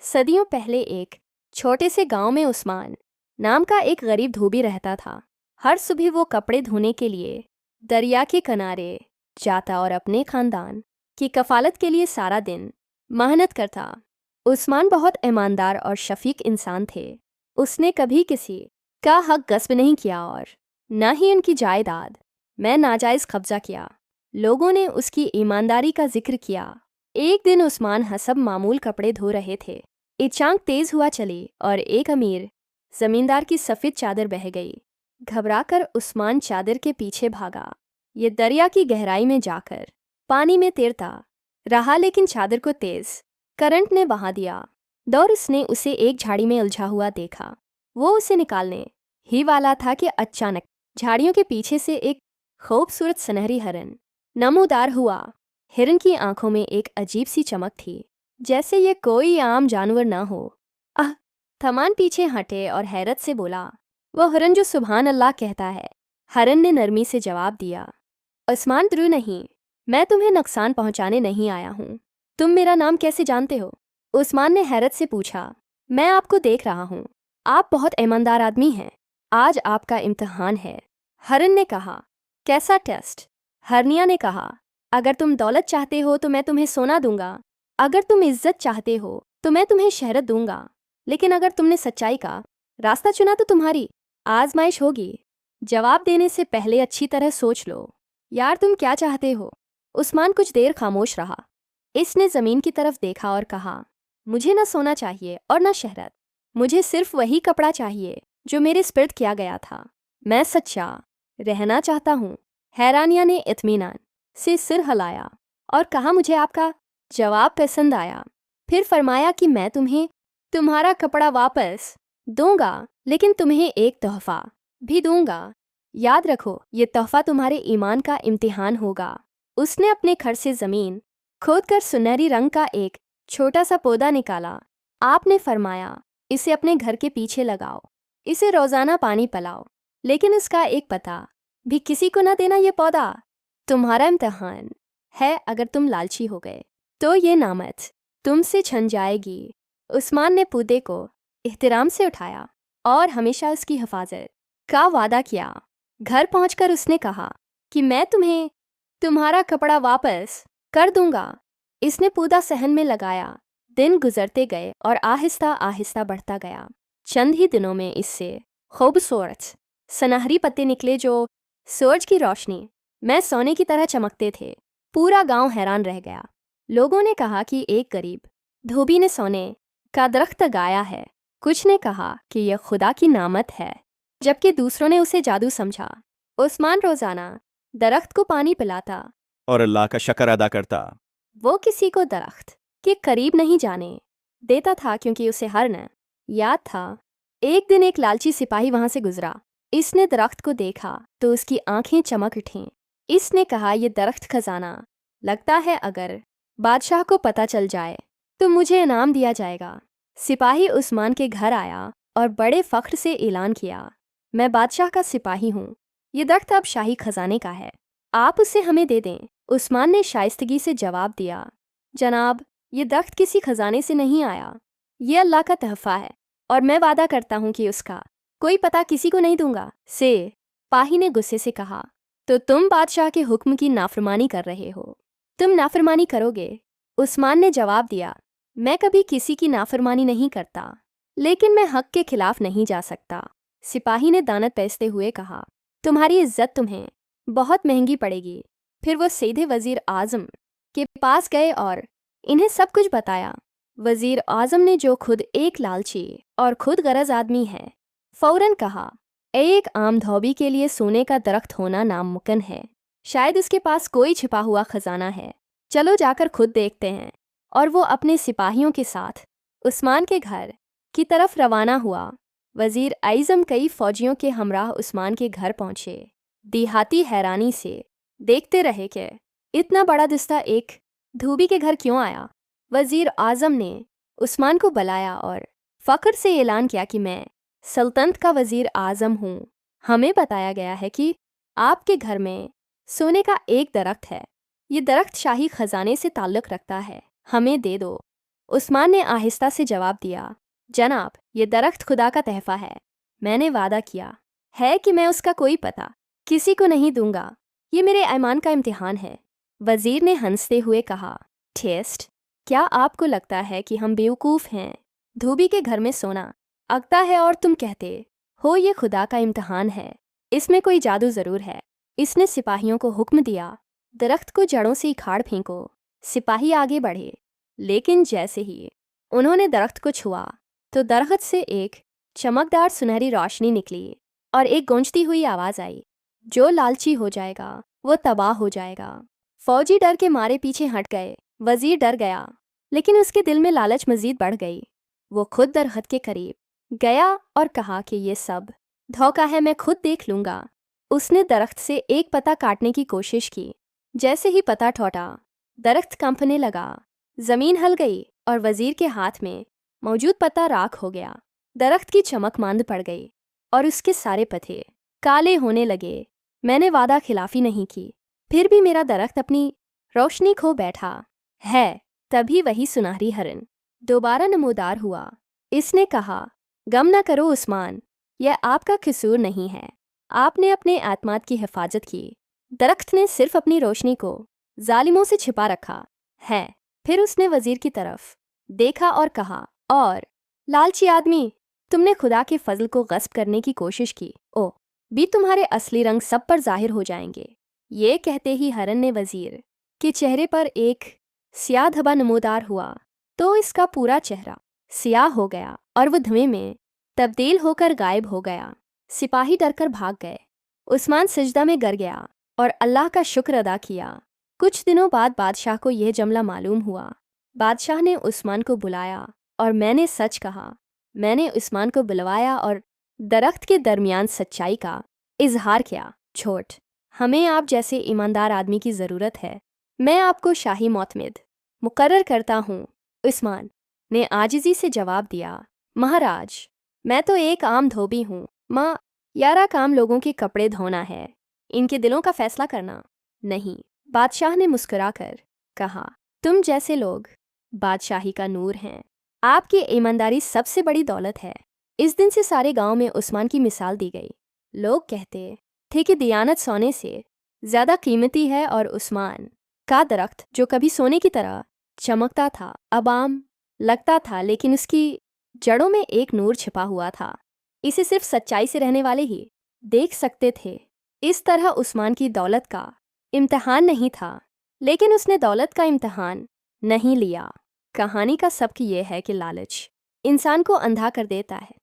صدیوں پہلے ایک چھوٹے سے گاؤں میں عثمان نام کا ایک غریب دھوبی رہتا تھا۔ ہر صبح وہ کپڑے دھونے کے لیے دریا کے کنارے جاتا اور اپنے خاندان کی کفالت کے لیے سارا دن محنت کرتا۔ عثمان بہت ایماندار اور شفیق انسان تھے۔ اس نے کبھی کسی کا حق غصب نہیں کیا اور نہ ہی ان کی جائیداد میں ناجائز قبضہ کیا۔ لوگوں نے اس کی ایمانداری کا ذکر کیا۔ ایک دن عثمان حسب معمول کپڑے دھو رہے تھے۔ اچانک تیز ہوا چلی اور ایک امیر زمیندار کی سفید چادر بہہ گئی۔ گھبرا کر عثمان چادر کے پیچھے بھاگا۔ یہ دریا کی گہرائی میں جا کر پانی میں تیرتا رہا، لیکن چادر کو تیز کرنٹ نے بہا دیا۔ اس نے اسے ایک جھاڑی میں الجھا ہوا دیکھا۔ وہ اسے نکالنے ہی والا تھا کہ اچانک جھاڑیوں کے پیچھے سے ایک خوبصورت سنہری ہرن نمودار ہوا۔ ہرن کی آنکھوں میں ایک عجیب سی چمک تھی، جیسے یہ کوئی عام جانور نہ ہو۔ تھمان پیچھے ہٹے اور حیرت سے بولا، وہ ہرن جو سبحان اللہ کہتا ہے۔ ہرن نے نرمی سے جواب دیا، عثمان درو نہیں، میں تمہیں نقصان پہنچانے نہیں آیا ہوں۔ تم میرا نام کیسے جانتے ہو؟ عثمان نے حیرت سے پوچھا، میں آپ کو دیکھ رہا ہوں، آپ بہت ایماندار آدمی ہیں، آج آپ کا امتحان ہے۔ ہرن نے کہا، کیسا ٹیسٹ؟ ہرنیا نے کہا، اگر تم دولت چاہتے ہو تو میں تمہیں سونا دوں گا، اگر تم عزت چاہتے ہو تو میں تمہیں شہرت دوں گا، لیکن اگر تم نے سچائی کا راستہ چنا تو تمہاری آزمائش ہوگی۔ جواب دینے سے پہلے اچھی طرح سوچ لو، یار تم کیا چاہتے ہو؟ عثمان کچھ دیر خاموش رہا۔ اس نے زمین کی طرف دیکھا اور کہا، مجھے نہ سونا چاہیے اور نہ شہرت، مجھے صرف وہی کپڑا چاہیے جو میرے سپرد کیا گیا تھا۔ میں سچا رہنا چاہتا ہوں۔ حیرانیہ نے اطمینان سے سر ہلایا اور کہا، مجھے آپ کا جواب پسند آیا۔ پھر فرمایا کہ میں تمہیں تمہارا کپڑا واپس دوں گا، لیکن تمہیں ایک تحفہ بھی دوں گا۔ یاد رکھو، یہ تحفہ تمہارے ایمان کا امتحان ہوگا۔ اس نے اپنے گھر سے زمین کھود کر سنہری رنگ کا ایک چھوٹا سا پودا نکالا۔ آپ نے فرمایا، اسے اپنے گھر کے پیچھے لگاؤ، اسے روزانہ پانی پلاؤ، لیکن اس کا ایک پتا بھی کسی کو نہ دینا۔ یہ پودا تمہارا امتحان ہے، اگر تم لالچی ہو گئے تو یہ نعمت تم سے چھن جائے گی۔ عثمان نے پودے کو احترام سے اٹھایا اور ہمیشہ اس کی حفاظت کا وعدہ کیا۔ گھر پہنچ کر اس نے کہا کہ میں تمہیں تمہارا کپڑا واپس کر دوں گا۔ اس نے پودا صحن میں لگایا۔ دن گزرتے گئے اور آہستہ آہستہ بڑھتا گیا۔ چند ہی دنوں میں اس سے خوبصورت سنہری پتے نکلے جو سورج کی روشنی میں سونے کی طرح چمکتے تھے۔ پورا گاؤں حیران رہ گیا۔ لوگوں نے کہا کہ ایک غریب دھوبی نے سونے کا درخت گایا ہے۔ کچھ نے کہا کہ یہ خدا کی نعمت ہے، جبکہ دوسروں نے اسے جادو سمجھا۔ عثمان روزانہ درخت کو پانی پلاتا اور اللہ کا شکر ادا کرتا۔ وہ کسی کو درخت کے قریب نہیں جانے دیتا تھا، کیونکہ اسے ہر نہ یاد تھا۔ ایک دن ایک لالچی سپاہی وہاں سے گزرا۔ اس نے درخت کو دیکھا تو اس کی آنکھیں چمک اٹھیں۔ اس نے کہا، یہ درخت خزانہ لگتا ہے، اگر بادشاہ کو پتہ چل جائے تو مجھے انعام دیا جائے گا۔ سپاہی عثمان کے گھر آیا اور بڑے فخر سے اعلان کیا، میں بادشاہ کا سپاہی ہوں، یہ درخت اب شاہی خزانے کا ہے، آپ اسے ہمیں دے دیں۔ عثمان نے شائستگی سے جواب دیا، جناب، یہ درخت کسی خزانے سے نہیں آیا، یہ اللہ کا تحفہ ہے، اور میں وعدہ کرتا ہوں کہ اس کا کوئی پتہ کسی کو نہیں دوں گا۔ سپاہی نے غصے سے کہا، تو تم بادشاہ کے حکم کی نافرمانی کر رہے ہو، تم نافرمانی کرو گے۔ عثمان نے جواب دیا، میں کبھی کسی کی نافرمانی نہیں کرتا، لیکن میں حق کے خلاف نہیں جا سکتا۔ سپاہی نے دانت پیستے ہوئے کہا، تمہاری عزت تمہیں بہت مہنگی پڑے گی۔ پھر وہ سیدھے وزیر اعظم کے پاس گئے اور انہیں سب کچھ بتایا۔ وزیر اعظم نے، جو خود ایک لالچی اور خود غرض آدمی ہے، فوراً کہا، ایک عام دھوبی کے لیے سونے کا درخت ہونا ناممکن ہے، شاید اس کے پاس کوئی چھپا ہوا خزانہ ہے، چلو جا کر خود دیکھتے ہیں۔ اور وہ اپنے سپاہیوں کے ساتھ عثمان کے گھر کی طرف روانہ ہوا۔ وزیر اعظم کئی فوجیوں کے ہمراہ عثمان کے گھر پہنچے۔ دیہاتی حیرانی سے دیکھتے رہے کہ اتنا بڑا دستہ ایک دھوبی کے گھر کیوں آیا۔ وزیر اعظم نے عثمان کو بلایا اور فخر سے اعلان کیا کہ میں سلطنت کا وزیر اعظم ہوں، ہمیں بتایا گیا ہے کہ آپ کے گھر میں سونے کا ایک درخت ہے، یہ درخت شاہی خزانے سے تعلق رکھتا ہے، ہمیں دے دو۔ عثمان نے آہستہ سے جواب دیا، جناب یہ درخت خدا کا تحفہ ہے، میں نے وعدہ کیا ہے کہ میں اس کا کوئی پتہ کسی کو نہیں دوں گا، یہ میرے ایمان کا امتحان ہے۔ وزیر نے ہنستے ہوئے کہا، ٹیسٹ، کیا آپ کو لگتا ہے کہ ہم بیوقوف ہیں؟ دھوبی کے گھر میں سونا اگتا ہے اور تم کہتے ہو یہ خدا کا امتحان ہے، اس میں کوئی جادو ضرور ہے۔ اس نے سپاہیوں کو حکم دیا، درخت کو جڑوں سے اکھاڑ پھینکو۔ سپاہی آگے بڑھے، لیکن جیسے ہی انہوں نے درخت کو چھوا تو درخت سے ایک چمکدار سنہری روشنی نکلی اور ایک گونجتی ہوئی آواز آئی، جو لالچی ہو جائے گا وہ تباہ ہو جائے گا۔ فوجی ڈر کے مارے پیچھے ہٹ گئے، وزیر ڈر گیا، لیکن اس کے دل میں لالچ مزید بڑھ گئی۔ وہ خود درخت کے قریب گیا اور کہا کہ یہ سب دھوکہ ہے، میں خود دیکھ لوں گا۔ اس نے درخت سے ایک پتا کاٹنے کی کوشش کی، جیسے ہی پتا ٹوٹا درخت کانپنے لگا، زمین ہل گئی اور وزیر کے ہاتھ میں موجود پتا راکھ ہو گیا۔ درخت کی چمک ماند پڑ گئی اور اس کے سارے پتے کالے ہونے لگے۔ میں نے وعدہ خلافی نہیں کی، پھر بھی میرا درخت اپنی روشنی کھو بیٹھا ہے۔ تبھی وہی سنہری ہرن دوبارہ نمودار ہوا۔ اس نے کہا، غم نہ کرو عثمان، یہ آپ کا قصور نہیں ہے، آپ نے اپنے اعتماد کی حفاظت کی۔ درخت نے صرف اپنی روشنی کو ظالموں سے چھپا رکھا ہے۔ پھر اس نے وزیر کی طرف دیکھا اور کہا، اور لالچی آدمی، تم نے خدا کے فضل کو غصب کرنے کی کوشش کی، او بھی تمہارے اصلی رنگ سب پر ظاہر ہو جائیں گے۔ یہ کہتے ہی ہرن نے وزیر کے چہرے پر ایک سیاہ دھبا نمودار ہوا تو اس کا پورا چہرہ سیاہ ہو گیا اور وہ دھویں میں تبدیل ہو کر غائب ہو گیا۔ سپاہی ڈر کر بھاگ گئے۔ عثمان سجدہ میں گر گیا اور اللہ کا شکر ادا کیا۔ کچھ دنوں بعد بادشاہ کو یہ جملہ معلوم ہوا۔ بادشاہ نے عثمان کو بلایا اور میں نے سچ کہا۔ میں نے عثمان کو بلوایا اور درخت کے درمیان سچائی کا اظہار کیا۔ چھوٹ، ہمیں آپ جیسے ایماندار آدمی کی ضرورت ہے، میں آپ کو شاہی معتمد مقرر کرتا ہوں۔ عثمان نے عاجزی سے جواب دیا، مہاراج، میں تو ایک عام دھوبی ہوں، یارا کام لوگوں کے کپڑے دھونا ہے، ان کے دلوں کا فیصلہ کرنا نہیں۔ بادشاہ نے مسکرا کر کہا، تم جیسے لوگ بادشاہی کا نور ہیں، آپ کی ایمانداری سب سے بڑی دولت ہے۔ اس دن سے سارے گاؤں میں عثمان کی مثال دی گئی۔ لوگ کہتے تھے کہ دیانت سونے سے زیادہ قیمتی ہے، اور عثمان کا درخت جو کبھی سونے کی طرح چمکتا تھا اب عام لگتا تھا، لیکن اس کی جڑوں میں ایک نور چھپا ہوا تھا، اسے صرف سچائی سے رہنے والے ہی دیکھ سکتے تھے۔ اس طرح عثمان کی دولت کا امتحان نہیں تھا، لیکن اس نے دولت کا امتحان نہیں لیا۔ کہانی کا سبق یہ ہے کہ لالچ انسان کو اندھا کر دیتا ہے۔